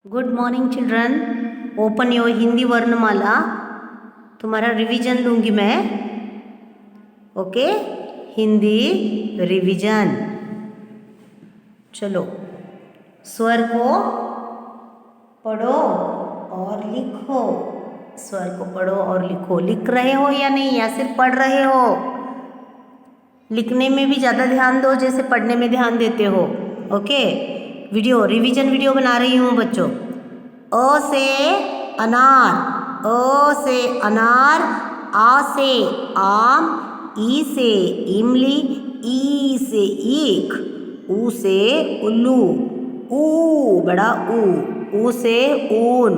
Good morning children. Open your Hindi वर्णमाला। तुम्हारा revision लूँगी मैं। Okay, Hindi revision. चलो, स्वर को पढ़ो और लिखो। स्वर को पढ़ो और लिखो। लिख रहे हो या नहीं, या सिर्फ पढ़ रहे हो? लिखने में भी ज़्यादा ध्यान दो जैसे पढ़ने में ध्यान देते हो। ओके, रिवीजन वीडियो बना रही हूँ बच्चों। अ से अनार, अ से अनार, आ से आम, ई से इमली, ई से ईख, ऊ से उल्लू, ऊ बड़ा ऊ से ऊन,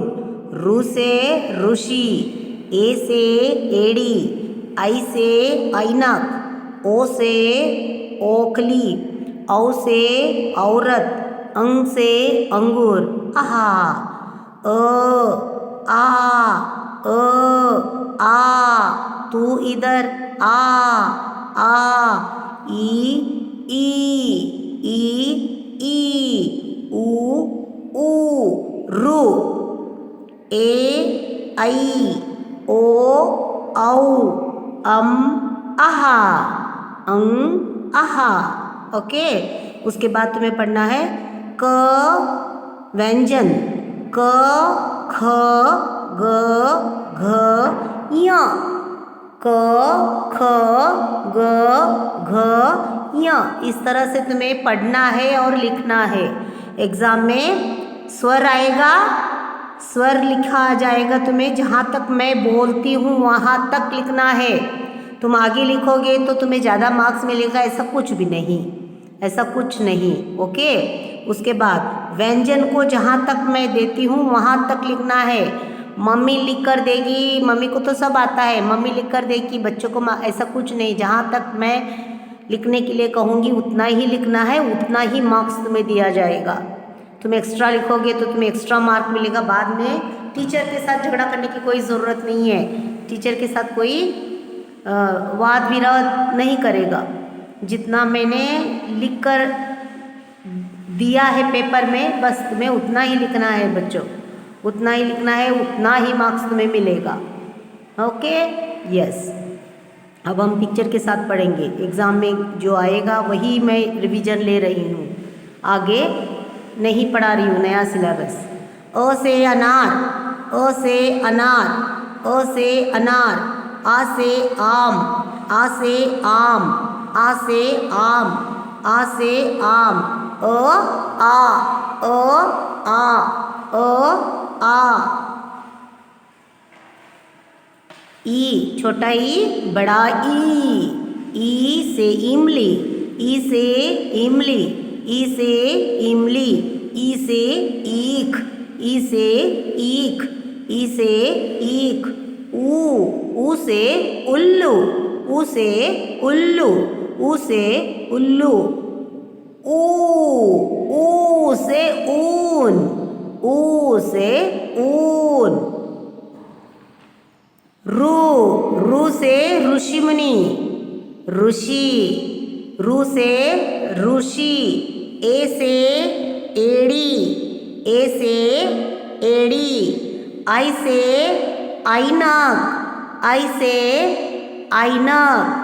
रू से ऋषि, ए से एड़ी, आई से ऐनक, ओ से ओखली, औ से औरत, अंग से अंगूर। आहा, आ तू इधर आ ई ऊ रू, ए ऐ ओ औ आहा, आहा। ओके, उसके बाद तुम्हें पढ़ना है क व्यंजन, क ख ग घ य, क ख ग घ य। इस तरह से तुम्हें पढ़ना है और लिखना है। एग्जाम में स्वर आएगा, स्वर लिखा आ जाएगा तुम्हें। जहाँ तक मैं बोलती हूँ वहाँ तक लिखना है। तुम आगे लिखोगे तो तुम्हें ज़्यादा मार्क्स मिलेगा, ऐसा कुछ भी नहीं, ऐसा कुछ नहीं। ओके, उसके बाद व्यंजन को जहाँ तक मैं देती हूँ वहाँ तक लिखना है। मम्मी लिख कर देगी, मम्मी को तो सब आता है, मम्मी लिख कर देगी, बच्चों को ऐसा कुछ नहीं। जहाँ तक मैं लिखने के लिए कहूँगी उतना ही लिखना है, उतना ही मार्क्स तुम्हें दिया जाएगा। तुम एक्स्ट्रा लिखोगे तो तुम्हें एक्स्ट्रा मार्क मिलेगा। बाद में टीचर के साथ झगड़ा करने की कोई ज़रूरत नहीं है। टीचर के साथ कोई वाद विवाद नहीं करेगा। जितना मैंने लिख कर दिया है पेपर में, बस तुम्हें उतना ही लिखना है बच्चों, उतना ही लिखना है, उतना ही मार्क्स तुम्हें मिलेगा। Okay, yes. अब हम पिक्चर के साथ पढ़ेंगे। एग्ज़ाम में जो आएगा वही मैं रिवीजन ले रही हूँ, आगे नहीं पढ़ा रही हूँ नया सिलेबस। अ से अनार, अ से अनार, अ से अनार, आ से आम, आ से आम, आ से आम, आ से आम, आ ई, छोटा ई बड़ा ई से इमली, ई से इमली, ई से इमली, ई से ईख, ई से ईख, ई से ईख, ऊ से उल्लू, ऊ से उल्लू, ऊ से उल्लू, ऊ से ऊन, ऊ से ऊन, रू से ऋषिमुनि, ऋषि, रू से ऋषि, ए से एड़ी, ए से एड़ी, आई से ऐनक, आई से ऐनक,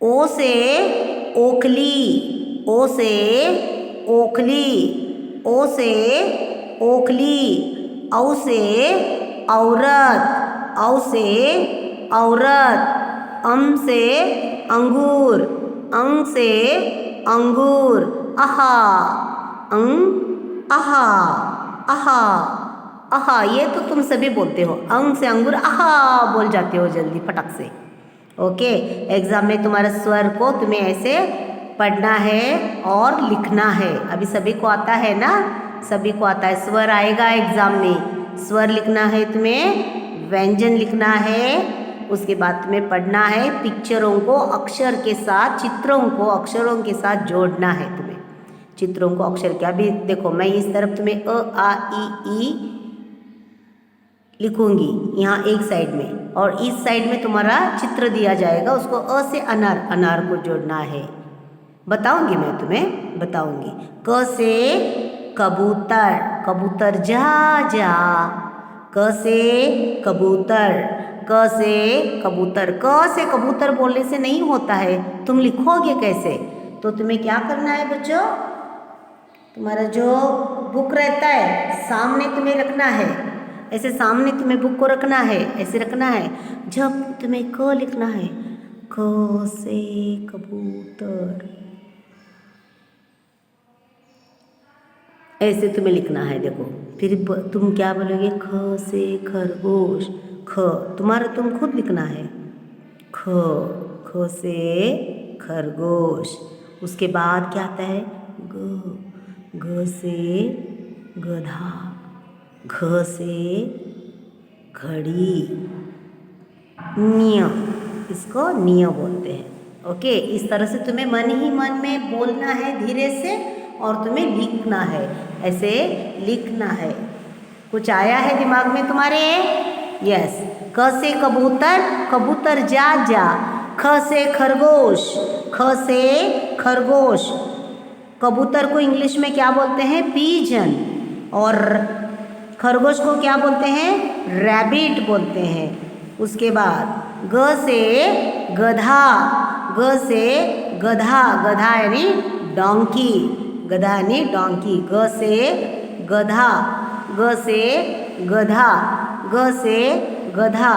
ओ से ओखली, ओ से ओखली, ओ से ओखली, औ से औरत, औ से औरत, से अंगूर, अंग से अंगूर, आहा, आहा, आहा, आहा। ये तो तुम सभी बोलते हो, अंग से अंगूर, आहा बोल जाते हो जल्दी फटक से। ओके, एग्जाम में तुम्हारा स्वर को तुम्हें ऐसे पढ़ना है और लिखना है। अभी सभी को आता है ना, सभी को आता है। स्वर आएगा एग्जाम में, स्वर लिखना है तुम्हें, व्यंजन लिखना है। उसके बाद तुम्हें पढ़ना है, पिक्चरों को अक्षर के साथ, चित्रों को अक्षरों के साथ जोड़ना है तुम्हें। चित्रों को अक्षर के, अभी देखो मैं इस तरफ तुम्हें अ आ ई लिखूंगी यहाँ एक साइड में, और इस साइड में तुम्हारा चित्र दिया जाएगा, उसको अ से अनार, अनार को जोड़ना है। बताऊंगी, मैं तुम्हें बताऊंगी। क से कबूतर, कबूतर जा जा। क से कबूतर, क से कबूतर। क से कबूतर बोलने से नहीं होता है, तुम लिखोगे कैसे? तो तुम्हें क्या करना है बच्चों, तुम्हारा जो बुक रहता है सामने तुम्हें रखना है, ऐसे सामने तुम्हें बुक को रखना है, ऐसे रखना है। जब तुम्हें क लिखना है, क से कबूतर, ऐसे तुम्हें लिखना है। देखो फिर तुम क्या बोलोगे, ख से खरगोश। ख तुम्हारा तुम खुद लिखना है, ख, ख से खरगोश। उसके बाद क्या आता है, ग, ग से गधा, घ से घड़ी, निय, इसको निय बोलते हैं। ओके, इस तरह से तुम्हें मन ही मन में बोलना है धीरे से, और तुम्हें लिखना है, ऐसे लिखना है। कुछ आया है दिमाग में तुम्हारे? यस। क से कबूतर, कबूतर जा जा। ख से खरगोश, ख से खरगोश। कबूतर को इंग्लिश में क्या बोलते हैं, पीजन, और खरगोश को क्या बोलते हैं, रैबिट बोलते हैं। उसके बाद ग से गधा, ग से गधा, गधा यानी डोंकी, गधा यानी डोंकी। ग से गधा, ग से गधा, ग से गधा।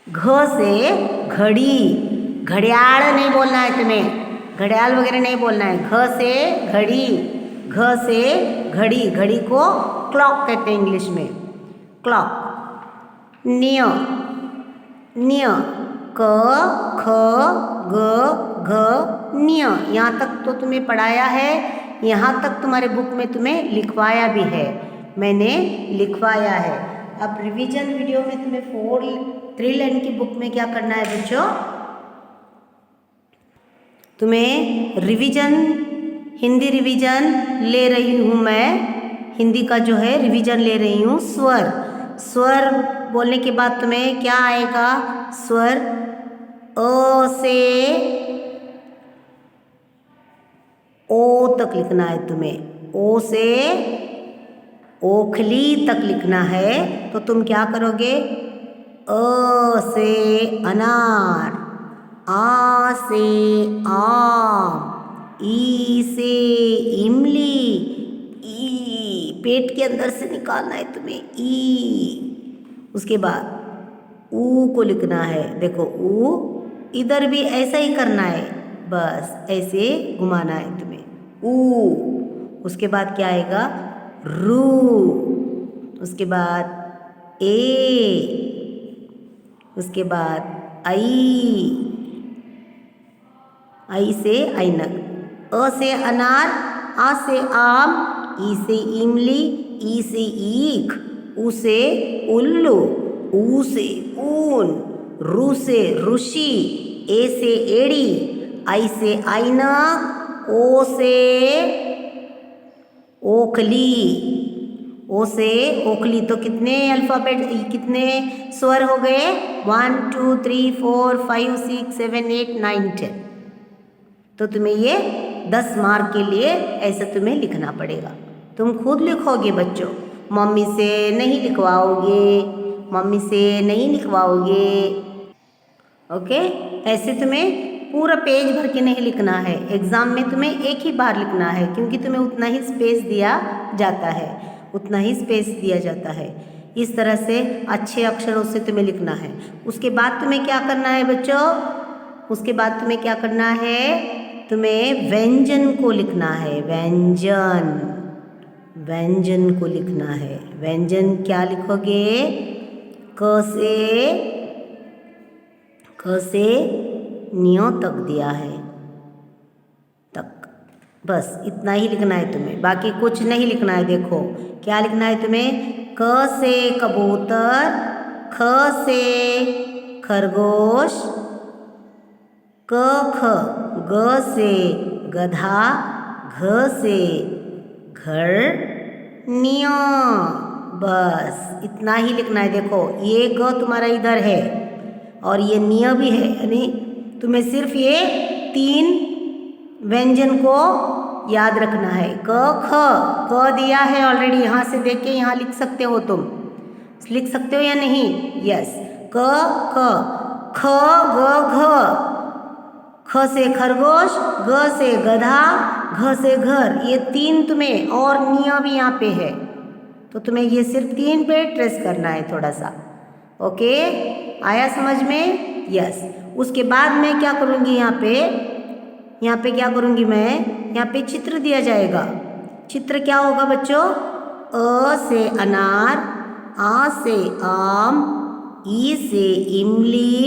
घ से घड़ी, घड़ियाल नहीं बोलना है तुम्हें, घड़ियाल वगैरह नहीं बोलना है। घ से घड़ी, घ से घड़ी, घड़ी को क्लॉक कहते हैं इंग्लिश में, क्लॉक। निय, निय, क ख ग घ निय। यहाँ तक तो तुम्हें पढ़ाया है, यहाँ तक तुम्हारे बुक में तुम्हें लिखवाया भी है, मैंने लिखवाया है। अब रिवीजन वीडियो में तुम्हें 3 लाइन की बुक में क्या करना है बच्चों, तुम्हें रिवीजन, हिंदी रिवीजन ले रही हूँ मैं, हिंदी का जो है रिवीजन ले रही हूँ। स्वर, स्वर बोलने के बाद तुम्हें क्या आएगा, स्वर अ से ओ तक लिखना है तुम्हें, ओ से ओखली तक लिखना है। तो तुम क्या करोगे, अ से अनार, आ से आम, ई से इमली, ई पेट के अंदर से निकालना है तुम्हें, ई। उसके बाद ऊ को लिखना है, देखो ऊ, इधर भी ऐसा ही करना है, बस ऐसे घुमाना है तुम्हें, ऊ। उसके बाद क्या आएगा, रू। उसके बाद ए, उसके बाद आई, आई से ऐनक, अ से अनार, आ से आम, ई से इमली, ई से ईख, उ से उल्लू, ऊ से ऊन, रू से ऋषि, ए से एड़ी, आई से ऐनक, ओ से ओखली, ओ से ओखली। तो कितने अल्फ़ाबेट, कितने स्वर हो गए, 1 2 3 4 5 6 7 8 9 10। तो तुम्हें ये 10 मार्क के लिए ऐसा तुम्हें लिखना पड़ेगा। तुम खुद लिखोगे बच्चों, मम्मी से नहीं लिखवाओगे, मम्मी से नहीं लिखवाओगे। ओके, ऐसे तुम्हें पूरा पेज भर के नहीं लिखना है, एग्ज़ाम में तुम्हें एक ही बार लिखना है, क्योंकि तुम्हें उतना ही स्पेस दिया जाता है, उतना ही स्पेस दिया जाता है। इस तरह से अच्छे अक्षरों से तुम्हें लिखना है। उसके बाद तुम्हें क्या करना है बच्चों, उसके बाद तुम्हें क्या करना है, तुम्हें व्यंजन को लिखना है, व्यंजन, व्यंजन को लिखना है। व्यंजन क्या लिखोगे, क से नियो तक दिया है, तक, बस इतना ही लिखना है तुम्हें, बाकी कुछ नहीं लिखना है। देखो क्या लिखना है तुम्हें, क से कबूतर, ख से खरगोश, क ख, ग से गधा, घ से घर, निया, बस इतना ही लिखना है। देखो ये ग तुम्हारा इधर है, और ये निय भी है, यानी तुम्हें सिर्फ ये 3 व्यंजन को याद रखना है। क ख दिया है ऑलरेडी, यहाँ से देख के यहाँ लिख सकते हो, तुम लिख सकते हो या नहीं? यस। क ख ग घ, ख से खरगोश, ग से गधा, घ से घर, ये 3 तुम्हें, और निय भी यहाँ पे है, तो तुम्हें ये सिर्फ 3 पे ट्रेस करना है थोड़ा सा। ओके, आया समझ में? यस। उसके बाद मैं क्या करूँगी, यहाँ पे क्या करूँगी मैं, यहाँ पे चित्र दिया जाएगा। चित्र क्या होगा बच्चों? अ से अनार, आ से आम, ई से इमली,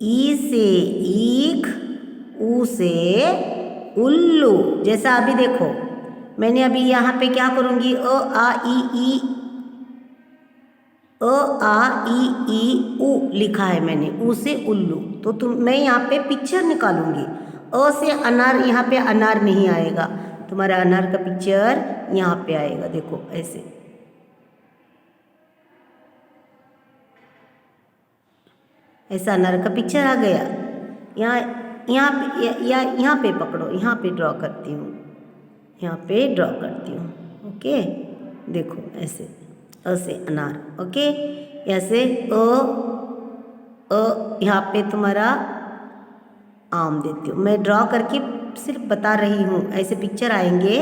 ई से ईख, ऊ से उल्लू। जैसा अभी देखो, मैंने अभी यहाँ पे क्या करूँगी, अ आ ई ऊ लिखा है मैंने, ऊ से उल्लू, तो मैं यहाँ पे पिक्चर निकालूंगी। अ से अनार, यहाँ पे अनार नहीं आएगा, तुम्हारा अनार का पिक्चर यहाँ पे आएगा। देखो ऐसे, ऐसा अनार का पिक्चर आ गया। यहाँ पे पकड़ो, यहाँ पे ड्रॉ करती हूँ, यहाँ पे ड्रॉ करती हूँ। ओके, देखो ऐसे, अ से अनार। ओके, ऐसे यहाँ पे तुम्हारा आम देती हूँ मैं, ड्रॉ करके सिर्फ बता रही हूँ, ऐसे पिक्चर आएंगे,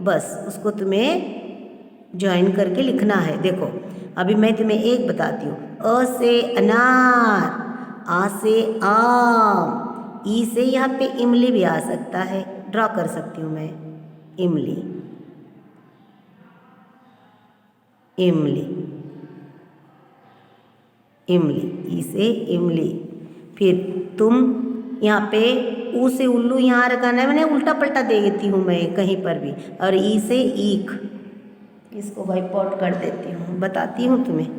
बस उसको तुम्हें ज्वाइन करके लिखना है। देखो अभी मैं तुम्हें एक बताती हूँ, अ से अनार, आ से आम, ई से यहाँ पे इमली भी आ सकता है, ड्रॉ कर सकती हूँ मैं, इमली, इमली, इमली, ई से इमली। फिर तुम यहाँ पे ऊ से उल्लू यहाँ रखाना है, मैंने उल्टा पलटा दे देती हूँ मैं कहीं पर भी, और ई से ईख, इसको वाइप आउट कर देती हूँ, बताती हूँ तुम्हें।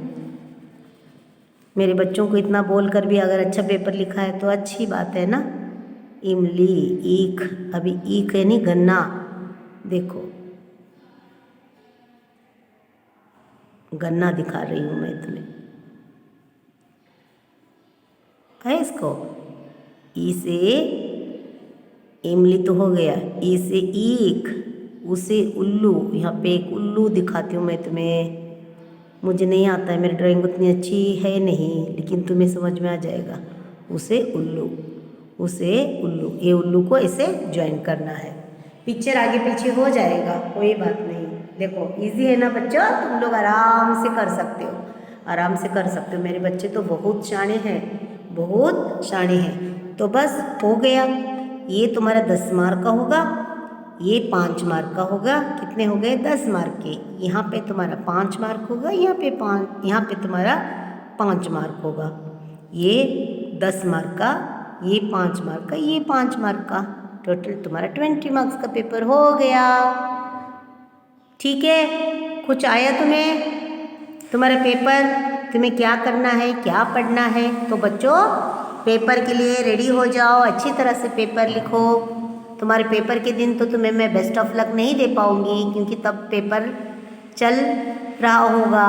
मेरे बच्चों को इतना बोल कर भी अगर अच्छा पेपर लिखा है तो अच्छी बात है ना। इमली, ईख, अभी ईख है नहीं, गन्ना, देखो गन्ना दिखा रही हूँ मैं तुम्हें, है इसको। ई से इमली तो हो गया, ई से ईख, उसे उल्लू, यहाँ पे एक उल्लू दिखाती हूँ मैं तुम्हें, मुझे नहीं आता है, मेरी ड्राइंग उतनी अच्छी है नहीं, लेकिन तुम्हें समझ में आ जाएगा। उसे उल्लू, उसे उल्लू, ये उल्लू को इसे ज्वाइन करना है, पिक्चर आगे पीछे हो जाएगा, कोई बात नहीं। देखो इजी है ना बच्चों, तुम लोग आराम से कर सकते हो, आराम से कर सकते हो। मेरे बच्चे तो बहुत शाणे हैं, बहुत शाणे हैं। तो बस हो गया, ये तुम्हारा 10 मार्क का होगा, ये 5 मार्क का होगा। कितने हो गए? 10 मार्क के। यहाँ पे तुम्हारा 5 मार्क होगा, यहाँ पे तुम्हारा 5 मार्क होगा। ये 10 मार्क का, ये 5 मार्क का, ये 5 मार्क का, टोटल तुम्हारा 20 मार्क्स का पेपर हो गया। ठीक है, कुछ आया तुम्हें तुम्हारा पेपर, तुम्हें क्या करना है, क्या पढ़ना है? तो बच्चों पेपर के लिए रेडी हो जाओ, अच्छी तरह से पेपर लिखो। तुम्हारे पेपर के दिन तो तुम्हें मैं बेस्ट ऑफ लक नहीं दे पाऊँगी, क्योंकि तब पेपर चल रहा होगा।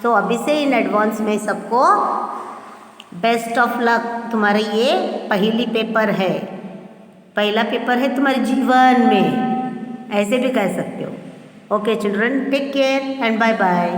तो अभी से इन एडवांस में सबको बेस्ट ऑफ लक। तुम्हारा ये पहली पेपर है, पहला पेपर है तुम्हारे जीवन में, ऐसे भी कह सकते हो। Okay children, take care and bye bye.